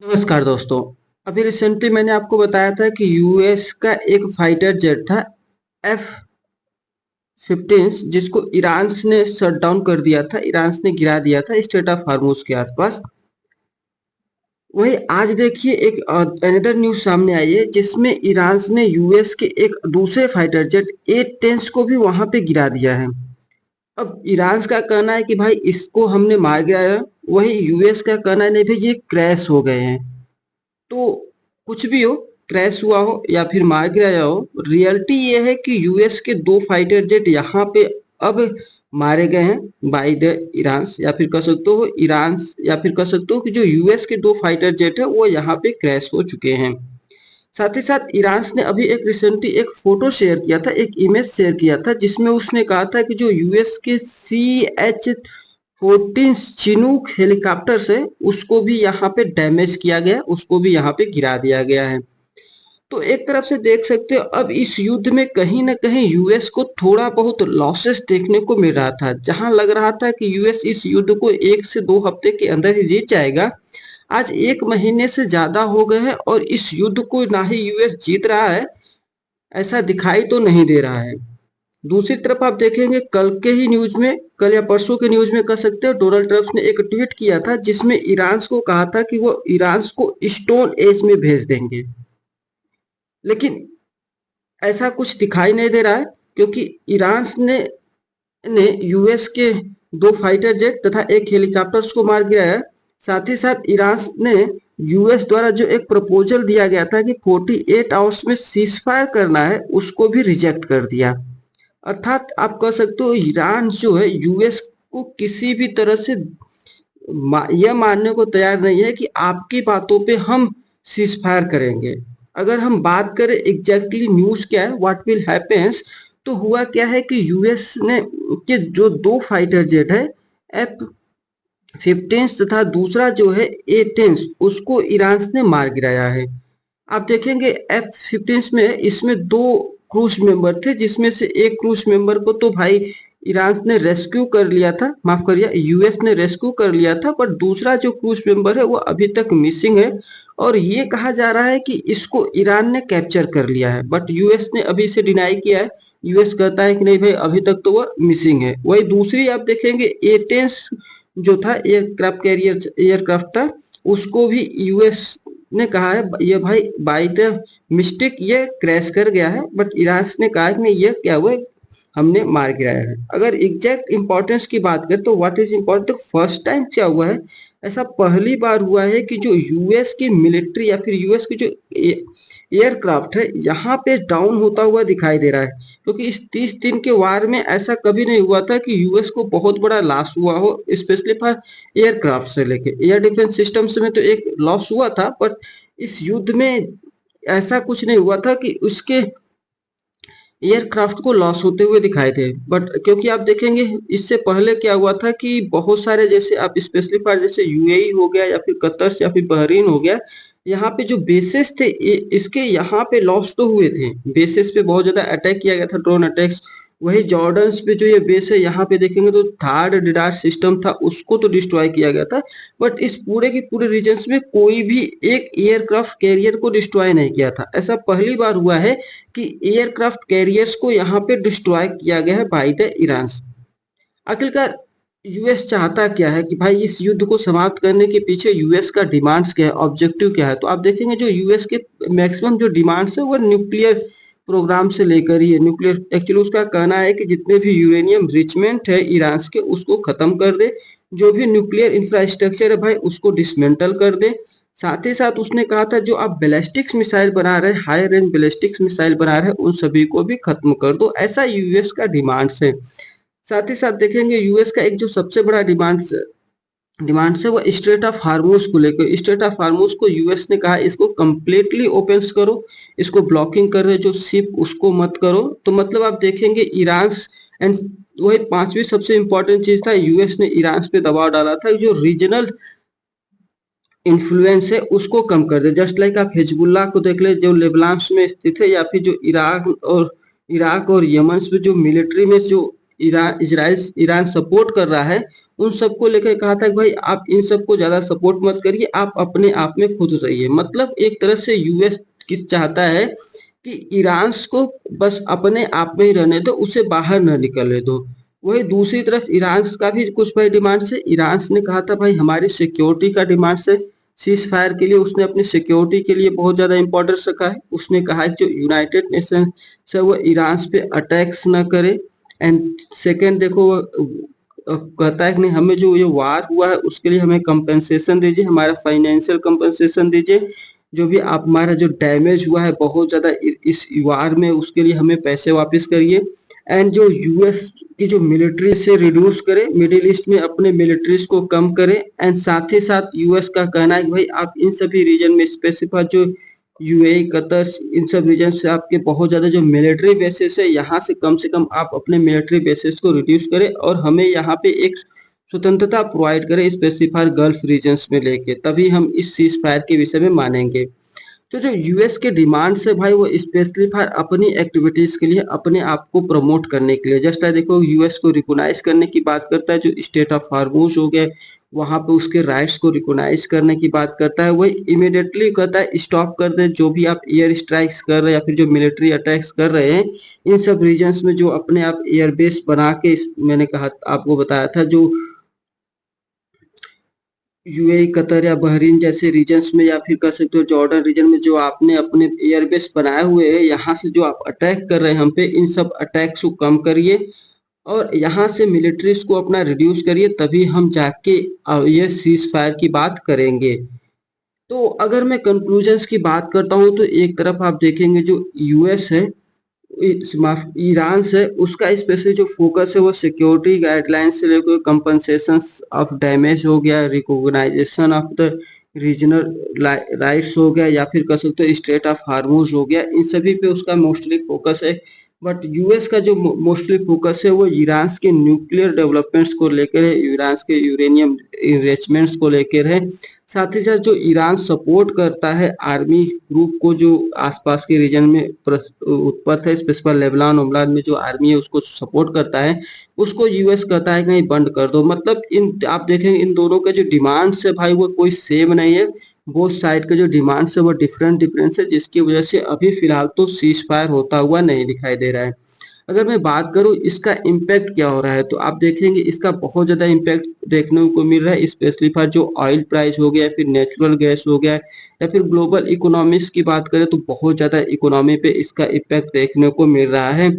नमस्कार दोस्तों। अभी रिसेंटली मैंने आपको बताया था कि यूएस का एक फाइटर जेट था F-15 जिसको ईरान ने शट डाउन कर दिया था, ईरान ने गिरा दिया था स्ट्रेट ऑफ हार्मोज के आसपास। वही आज देखिए एक अनदर न्यूज सामने आई है जिसमें ईरान ने यूएस के एक दूसरे फाइटर जेट A-10 को भी वहां पे गिरा दिया है। अब ईरान का कहना है कि भाई इसको हमने मार गिराया, वही यूएस का कहना है नहीं भाई ये क्रैश हो गए हैं। तो कुछ भी हो, क्रैश हुआ हो या फिर मार गिराया हो, रियलिटी ये है कि यूएस के दो फाइटर जेट यहाँ पे अब मारे गए हैं बाय द ईरान, या फिर कह सकते हो ईरान, या फिर कह सकते हो कि जो यूएस के दो फाइटर जेट है वो यहाँ पे क्रैश हो चुके हैं। साथ ही साथ ईरान ने अभी एक रिसेंटली एक फोटो शेयर किया था, एक इमेज शेयर किया था जिसमें उसने कहा था कि जो यूएस के CH-14 चिनूक हेलीकॉप्टर से उसको भी यहाँ पे डैमेज किया गया, उसको भी यहाँ पे गिरा दिया गया है। तो एक तरफ से देख सकते हो अब इस युद्ध में कहीं ना कहीं यूएस को थोड़ा बहुत लॉसेस देखने को मिल रहा था। जहां लग रहा था कि यूएस इस युद्ध को 1 से 2 हफ्ते के अंदर ही जीत जाएगा, आज 1 महीने से ज्यादा हो गए हैं और इस युद्ध को ना ही यूएस जीत रहा है, ऐसा दिखाई तो नहीं दे रहा है। दूसरी तरफ आप देखेंगे कल के ही न्यूज में, कल या परसों के न्यूज में कह सकते हो, डोनाल्ड ट्रंप ने एक ट्वीट किया था जिसमें ईरान को कहा था कि वो ईरान को स्टोन एज में भेज देंगे, लेकिन ऐसा कुछ दिखाई नहीं दे रहा है क्योंकि ईरान ने यूएस के 2 फाइटर जेट तथा एक हेलीकॉप्टर्स को मार गिराया। साथ ही साथ ईरान ने यूएस द्वारा जो एक प्रपोजल दिया गया था कि 48 आवर्स में सीज फायर करना है, उसको भी रिजेक्ट कर दिया। अर्थात आप कह सकते हो ईरान जो है यूएस को किसी भी तरह से यह मानने को तैयार नहीं है कि आपकी बातों पे हम सीज फायर करेंगे। अगर हम बात करें एग्जैक्टली न्यूज क्या है, व्हाट विल हैपेंस, तो हुआ क्या है कि यूएस ने के जो 2 फाइटर जेट है F-15 तथा दूसरा जो है A-10, उसको ईरान ने मार गिराया है। आप देखेंगे F-15 में इसमें 2 क्रूज मेंबर थे जिसमें से एक क्रूज मेंबर को तो भाई ईरान ने रेस्क्यू कर लिया था, माफ करिए यूएस ने रेस्क्यू कर लिया था, पर दूसरा जो क्रूज मेंबर है वो अभी तक मिसिंग है और ये कहा जा रहा है कि इसको ईरान ने कैप्चर कर लिया है, बट यूएस ने अभी इसे डिनाई किया है। यूएस कहता है कि नहीं भाई अभी तक तो वो मिसिंग है। वही दूसरी आप देखेंगे A-10 जो था एयरक्राफ्ट कैरियर एयरक्राफ्ट था, उसको भी यूएस ने कहा है ये भाई बाय द मिस्टेक ये क्रैश कर गया है, बट ईरान ने कहा कि नहीं ये क्या हुआ है, हमने मार गिराया है। अगर एग्जैक्ट इंपॉर्टेंस की बात करें तो व्हाट इज इम्पोर्टेंट, तो फर्स्ट टाइम क्या हुआ है, ऐसा पहली बार हुआ है कि जो यूएस की मिलिट्री या फिर यूएस की जो एयरक्राफ्ट है यहाँ पे डाउन होता हुआ दिखाई दे रहा है। क्योंकि इस 30 दिन के वार में ऐसा कभी नहीं हुआ था कि यूएस को बहुत बड़ा लॉस हुआ हो, स्पेशली फॉर एयरक्राफ्ट से लेके एयर डिफेंस सिस्टम्स में तो एक लॉस हुआ था, बट इस युद्ध में ऐसा कुछ नहीं हुआ था कि उसके एयरक्राफ्ट को लॉस होते हुए दिखाए थे। बट क्योंकि आप देखेंगे इससे पहले क्या हुआ था कि बहुत सारे जैसे आप स्पेशली फॉर जैसे यूएई हो गया या फिर कतर या फिर बहरीन हो गया, यहाँ पे जो बेसिस थे इसके यहाँ पे लॉस तो हुए थे, बेसिस पे बहुत ज्यादा अटैक किया गया था, ड्रोन अटैक्स। वही जॉर्डन पे जो ये बेस है यहाँ पे देखेंगे तो थर्ड डिडार सिस्टम था, उसको तो डिस्ट्रॉय किया गया था, बट इस पूरे के पूरे रीजन में कोई भी एक एयरक्राफ्ट कैरियर को डिस्ट्रॉय नहीं किया था। ऐसा पहली बार हुआ है कि एयरक्राफ्ट कैरियर्स को यहाँ पे डिस्ट्रॉय किया गया है बाय द ईरान। आखिरकार यूएस चाहता क्या है कि भाई इस युद्ध को समाप्त करने के पीछे यूएस का डिमांड्स क्या है, ऑब्जेक्टिव क्या है, तो आप देखेंगे जो यूएस के मैक्सिमम जो डिमांड्स है वो न्यूक्लियर प्रोग्राम से लेकर ही है। न्यूक्लियर एक्चुअली उसका कहना है कि जितने भी यूरेनियम रिचमेंट है ईरान के उसको खत्म कर दे, जो भी न्यूक्लियर इंफ्रास्ट्रक्चर है भाई उसको डिसमेंटल कर दे। साथ ही साथ उसने कहा था जो आप बैलिस्टिक्स मिसाइल बना रहे, हाई रेंज बैलिस्टिक्स मिसाइल बना रहे, उन सभी को भी खत्म कर दो, ऐसा यूएस का डिमांड्स है। साथ ही साथ देखेंगे यूएस का एक जो सबसे बड़ा डिमांड है वो स्ट्रेट ऑफ हार्मोज को लेकर। स्ट्रेट ऑफ हार्मोज को यूएस ने कहा इसको कंप्लीटली ओपन करो, इसको ब्लॉकिंग कर रहे जो शिप उसको मत करो। तो मतलब आप देखेंगे ईरान एंड वही पांचवी सबसे इंपॉर्टेंट चीज था, यूएस ने ईरान पे दबाव डाला था जो रीजनल इन्फ्लुएंस है उसको कम कर दे। जस्ट लाइक आप हिजबुल्लाह को देख ले जो लेबनान में स्थित है, या फिर जो इराक और यमन में जो मिलिट्री में जो ईरान सपोर्ट कर रहा है, उन सबको लेकर कहा था कि भाई आप इन सबको ज्यादा सपोर्ट मत करिए, आप अपने आप में खुद रहिए। मतलब एक तरह से यूएस की चाहता है कि ईरान को बस अपने आप में ही रहने दो, उसे बाहर न निकलने दो। वही दूसरी तरफ ईरान का भी कुछ भाई डिमांड्स है। ईरान ने कहा था भाई हमारी सिक्योरिटी का डिमांड्स है, सीज फायर के लिए उसने अपनी सिक्योरिटी के लिए बहुत ज्यादा इंपॉर्टेंस रखा है। उसने कहा है कि जो यूनाइटेड नेशन से वो ईरान पे अटैक्स न करे। एंड सेकेंड देखो कहता है कि नहीं, हमें जो ये वार हुआ है उसके लिए हमें कंपेंसेशन दीजिए, हमारा फाइनेंशियल कंपेंसेशन दीजिए, जो भी आप हमारा जो डैमेज हुआ है बहुत ज्यादा इस वार में, उसके लिए हमें पैसे वापस करिए। एंड जो यूएस की जो मिलिट्री से रिड्यूस करे, मिडिल ईस्ट में अपने मिलिट्रीज को कम करे। एंड साथ ही साथ यूएस का कहना है कि भाई आप इन सभी रीजन में स्पेसिफाई जो यूएई, कतर, इन सब रीजन से आपके बहुत ज्यादा जो मिलिट्री बेसिस है, यहाँ से कम आप अपने मिलिट्री बेसिस को रिड्यूस करें और हमें यहाँ पे एक स्वतंत्रता प्रोवाइड करें स्पेसिफाइड गल्फ रीजन्स में लेके, तभी हम इस सीज फायर के विषय में मानेंगे। तो जो यूएस के डिमांड्स है भाई वो स्पेशली फॉर अपनी एक्टिविटीज के लिए, अपने आप को प्रमोट करने के लिए। जस्ट देखो यूएस को रिकॉग्नाइज करने की बात करता है, जो स्टेट ऑफ हार्मोज हो गया वहां पे उसके राइट्स को रिकॉग्नाइज करने की बात करता है। वही इमीडिएटली कहता है स्टॉप कर दे जो भी आप एयर स्ट्राइक्स कर रहे हैं या फिर जो मिलिट्री अटैक्स कर रहे हैं इन सब रीजन्स में, जो अपने आप एयरबेस बना के, मैंने कहा आपको बताया था, जो यूएई, कतर या बहरीन जैसे रीजन्स में या फिर कह सकते हो जॉर्डन रीजन में जो आपने अपने एयरबेस बनाए हुए हैं, यहाँ से जो आप अटैक कर रहे हैं हम पे, इन सब अटैक्स को कम करिए और यहाँ से मिलिट्रीज को अपना रिड्यूस करिए, तभी हम जाके ये सीज फायर की बात करेंगे। तो अगर मैं कंक्लूजन्स की बात करता हूँ तो एक तरफ आप देखेंगे जो यूएस है, ईरान से, उसका स्पेशली जो फोकस है वो सिक्योरिटी गाइडलाइंस से लेकर कंपनसेशन ऑफ डैमेज हो गया, recognisation of the regional rights हो गया, या फिर कह सकते हो स्टेट ऑफ हार्मोज हो गया, इन सभी पे उसका मोस्टली फोकस है। बट यूएस का जो मोस्टली फोकस है वो ईरान के न्यूक्लियर डेवलपमेंट्स को लेकर है, ईरान के यूरेनियम इनरिचमेंट्स को लेकर है। साथ ही साथ जो ईरान सपोर्ट करता है आर्मी ग्रुप को जो आसपास के रीजन में उत्पन्न है, स्पेशल लेबनान ओमलान में जो आर्मी है उसको सपोर्ट करता है, उसको यूएस कहता है कि नहीं बंद कर दो। मतलब इन आप देखेंगे इन दोनों के जो डिमांड्स है भाई वो कोई सेम नहीं है, बोथ साइड के जो डिमांड्स है वो डिफरेंस है, जिसकी वजह से अभी फिलहाल तो सीज फायर होता हुआ नहीं दिखाई दे रहा है। अगर मैं बात करूं इसका इम्पैक्ट क्या हो रहा है, तो आप देखेंगे इसका बहुत ज्यादा इम्पैक्ट देखने को मिल रहा है, स्पेशली फॉर जो ऑयल प्राइस हो गया, फिर नेचुरल गैस हो गया, या फिर ग्लोबल इकोनॉमिक्स की बात करें तो बहुत ज्यादा इकोनॉमी पे इसका इम्पैक्ट देखने को मिल रहा है।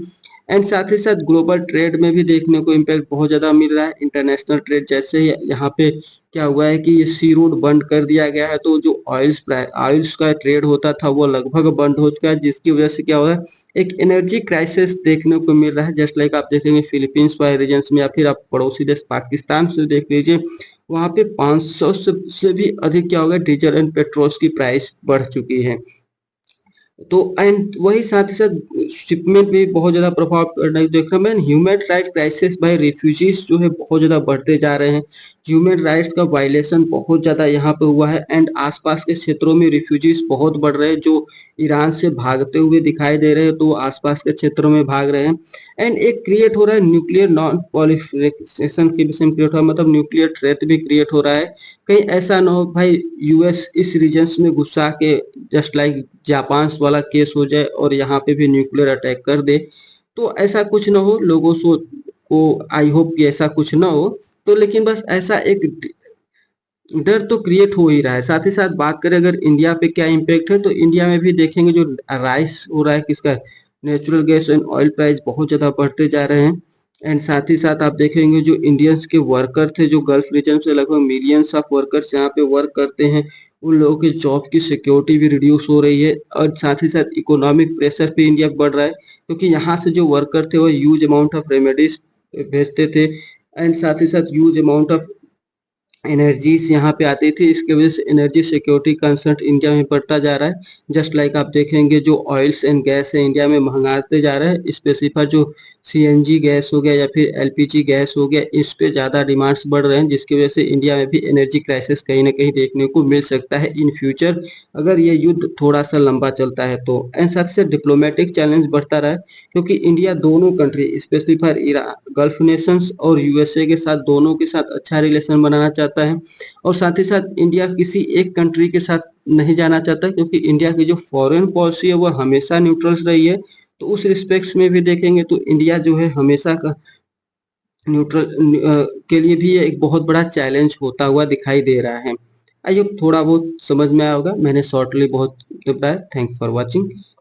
एंड साथ ही साथ ग्लोबल ट्रेड में भी देखने को इम्पैक्ट बहुत ज्यादा मिल रहा है। इंटरनेशनल ट्रेड जैसे यहाँ पे क्या हुआ है कि ये सी रूट बंद कर दिया गया है, तो जो ऑयल्स का ट्रेड होता था वो लगभग बंद हो चुका है, जिसकी वजह से क्या हो रहा है, एक एनर्जी क्राइसिस देखने को मिल रहा है। जस्ट लाइक आप देखेंगे फिलीपींस वाले रीजन में, या फिर आप पड़ोसी देश पाकिस्तान से देख लीजिए, वहां पे 500 से भी अधिक क्या होगा, डीजल एंड पेट्रोल की प्राइस बढ़ चुकी है। तो एंड वही साथ ही साथ शिपमेंट भी बहुत ज्यादा प्रभाव देख रहा है। Human right crisis by refugees जो है बहुत ज्यादा बढ़ते जा रहे हैं, ह्यूमन राइट्स का वायलेशन बहुत ज्यादा यहाँ पे हुआ है। एंड आसपास के क्षेत्रों में रिफ्यूजीज बहुत बढ़ रहे हैं, जो ईरान से भागते हुए दिखाई दे रहे हैं तो आसपास के क्षेत्रों में भाग रहे हैं। एंड एक क्रिएट हो रहा है न्यूक्लियर नॉन प्रोलिफरेशन के विषय में क्रिएट हो रहा है, मतलब न्यूक्लियर थ्रेट भी क्रिएट हो रहा है। कहीं ऐसा ना हो भाई यूएस इस रीजन में घुसा के जस्ट लाइक जापान वाला केस हो जाए और यहाँ पे भी न्यूक्लियर अटैक कर दे, तो ऐसा कुछ ना हो, लोगों को आई होप कि ऐसा कुछ ना हो। तो लेकिन बस ऐसा एक डर तो क्रिएट हो ही रहा है। साथ ही साथ बात करें अगर इंडिया पे क्या इम्पैक्ट है, तो इंडिया में भी देखेंगे जो राइस हो रहा है किसका, natural gas and oil price बहुत ज्यादा बढ़ते जा रहे हैं। एंड साथ ही साथ आप देखेंगे जो इंडियंस के वर्कर थे जो गल्फ रीजन से, लगभग मिलियंस ऑफ वर्कर्स यहाँ पे वर्क करते हैं, उन लोगों के जॉब की सिक्योरिटी भी रिड्यूस हो रही है। और साथ ही साथ इकोनॉमिक प्रेशर पे इंडिया बढ़ रहा है, क्योंकि यहाँ से जो वर्कर थे वो ह्यूज अमाउंट ऑफ रेमेडीज भेजते थे, एंड साथ ही साथ ह्यूज अमाउंट ऑफ एनर्जीज यहाँ पे आती थी, इसकी वजह से एनर्जी सिक्योरिटी कंसर्न इंडिया में बढ़ता जा रहा है। जस्ट लाइक आप देखेंगे जो ऑयल्स एंड गैस है इंडिया में महंगाते जा रहा है, स्पेसिफाई जो सीएनजी गैस हो गया या फिर एलपीजी गैस हो गया, इस पे ज़्यादा डिमांड्स बढ़ रहे हैं, जिसकी वजह से इंडिया में भी एनर्जी क्राइसिस कहीं ना कहीं देखने को मिल सकता है इन फ्यूचर, अगर ये युद्ध थोड़ा सा लंबा चलता है तो। एंड साथ से डिप्लोमेटिक चैलेंज बढ़ता रहा है, क्योंकि इंडिया दोनों कंट्री स्पेसिफाई गल्फ नेशंस और यूएसए के साथ, दोनों के साथ अच्छा रिलेशन बनाना चाहता है। और साथ ही साथ इंडिया किसी एक कंट्री के साथ नहीं जाना चाहता, क्योंकि इंडिया की जो फॉरेन पॉलिसी है वो हमेशा न्यूट्रल रही है। तो उस रिस्पेक्ट्स में भी देखेंगे तो इंडिया जो है हमेशा का न्यूट्रल के लिए भी ये एक बहुत बड़ा चैलेंज होता हुआ दिखाई दे रहा है। आई होप थोड़ा बहुत समझ में आया होगा, मैंने शॉर्टली बहुत बताया। Thank for watching.